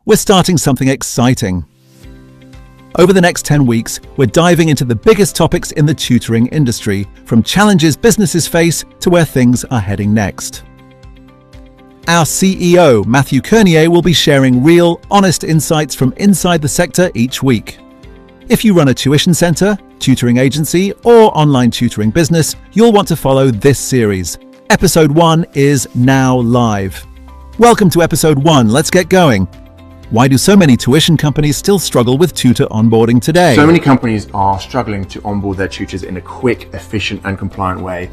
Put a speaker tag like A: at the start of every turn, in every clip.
A: we're starting something exciting. Over the next 10 weeks, we're diving into the biggest topics in the tutoring industry, from challenges businesses face to where things are heading next. Our CEO, Matthew Curnier, will be sharing real, honest insights from inside the sector each week. If you run a tuition center, tutoring agency, or online tutoring business, you'll want to follow this series. Episode 1 is now live. Welcome to Episode 1. Let's get going. Why do so many tuition companies still struggle with tutor onboarding today?
B: So many companies are struggling to onboard their tutors in a quick, efficient and compliant way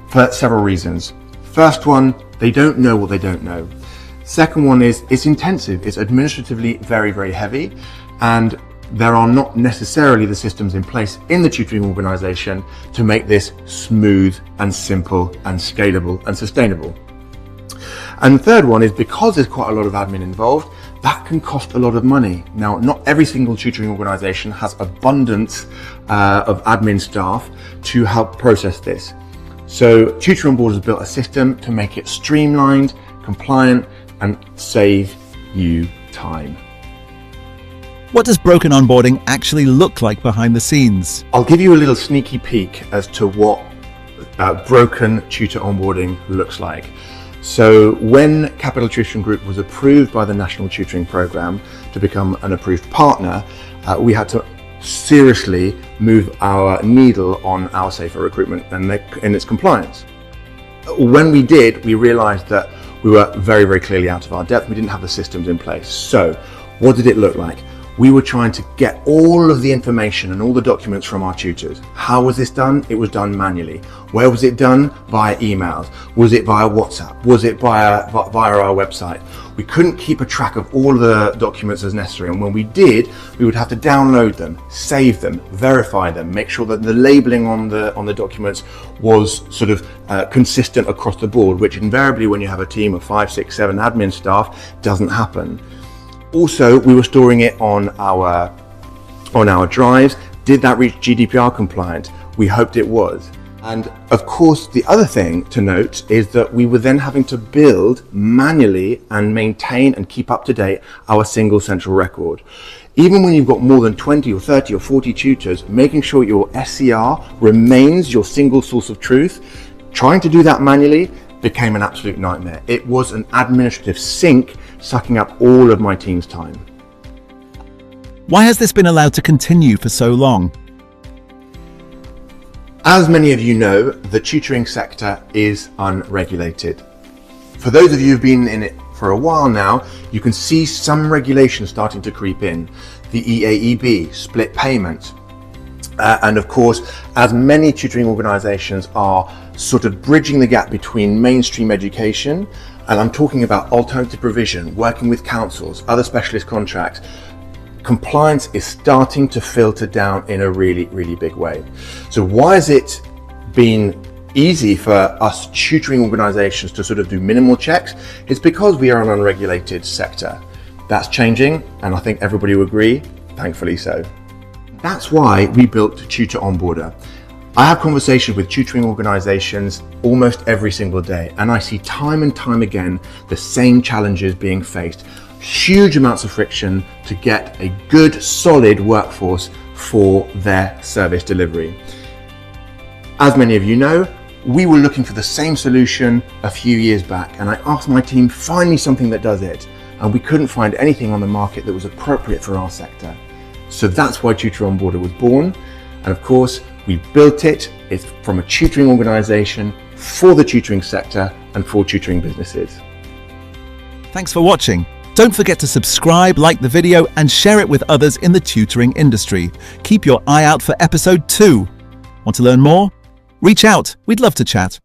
B: for several reasons. First one, they don't know what they don't know. Second one is it's intensive, it's administratively very, very heavy, and there are not necessarily the systems in place in the tutoring organization to make this smooth and simple and scalable and sustainable. And the third one is because there's quite a lot of admin involved, that can cost a lot of money. Now, not every single tutoring organization has abundance of admin staff to help process this. So TutorOnboarder has built a system to make it streamlined, compliant, and save you time.
A: What does broken onboarding actually look like behind the scenes?
B: I'll give you a little sneaky peek as to what broken tutor onboarding looks like. So when Capital Tuition Group was approved by the National Tutoring Programme to become an approved partner, we had to seriously move our needle on our safer recruitment and its compliance. When we did, we realised that we were very, very clearly out of our depth. We didn't have the systems in place. So what did it look like? We were trying to get all of the information and all the documents from our tutors. How was this done? It was done manually. Where was it done? Via emails. Was it via WhatsApp? Was it via our website? We couldn't keep a track of all the documents as necessary, and when we did, we would have to download them, save them, verify them, make sure that the labeling on the documents was sort of consistent across the board, which invariably when you have a team of 5, 6, 7 admin staff doesn't happen. Also, we were storing it on our drives. Did that reach GDPR compliant? We hoped it was. And of course, the other thing to note is that we were then having to build manually and maintain and keep up to date our single central record. Even when you've got more than 20 or 30 or 40 tutors, making sure your SCR remains your single source of truth, trying to do that manually became an absolute nightmare. It was an administrative sink sucking up all of my team's time.
A: Why has this been allowed to continue for so long?
B: As many of you know, the tutoring sector is unregulated. For those of you who've been in it for a while now, you can see some regulations starting to creep in. The EAEB, split payment. And of course, as many tutoring organizations are sort of bridging the gap between mainstream education, and I'm talking about alternative provision, working with councils, other specialist contracts, compliance is starting to filter down in a really, really big way. So why has it been easy for us tutoring organizations to sort of do minimal checks? It's because we are an unregulated sector. That's changing, and I think everybody will agree, thankfully so. That's why we built TutorOnboarder. I have conversations with tutoring organizations almost every single day, and I see time and time again the same challenges being faced. Huge amounts of friction to get a good, solid workforce for their service delivery. As many of you know, we were looking for the same solution a few years back, and I asked my team, find me something that does it. And we couldn't find anything on the market that was appropriate for our sector. So that's why TutorOnboarder was born. And of course, we built it. It's from a tutoring organization for the tutoring sector and for tutoring businesses.
A: Thanks for watching. Don't forget to subscribe, like the video, and share it with others in the tutoring industry. Keep your eye out for episode 2. Want to learn more? Reach out. We'd love to chat.